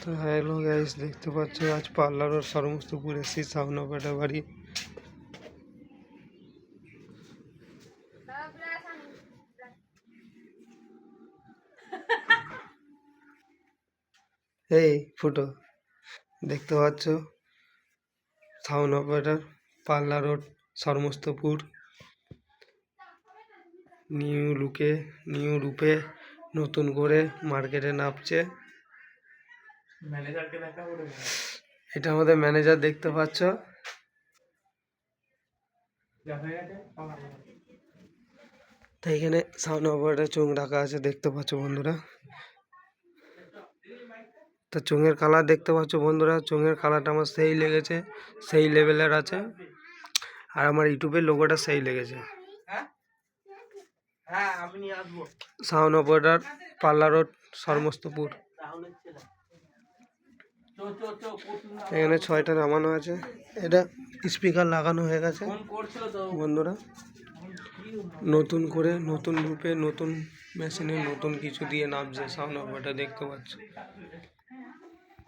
তো hello guys, দেখতে পাচ্ছ আজ পার্লার ওর সমস্তপুর এসেছি সাউনাপাটা বাড়ি। এই ফুটো দেখতে পাচ্ছ সাউনাপাটার পার্লার রোড সমস্তপুর নিউ রূপে নতুন করে মার্কেটে নামছে। এটা আমাদের ম্যানেজার দেখতে পাচ্ছ। তো এখানে সাউনাপাটা চোঙ রাখা আছে দেখতে পাচ্ছ বন্ধুরা। তো চোঙের কালার দেখতে পাচ্ছ বন্ধুরা, চোঙের কালারটা আমার সেই লেগেছে, সেই লেভেলের আছে। আর আমার ইউটিউবের লোগোটা সেই লেগেছে। সাউনাপাটার পার্লার রোড সমস্তপুর। এখানে 6টা নামানো আছে। এটা স্পিকার লাগানো হয়ে গেছে বন্ধুরা। নতুন করে নতুন রূপে নতুন মেশিনে নতুন কিছু দিয়ে নামছে সাউনাপাটা দেখতে পাচ্ছ।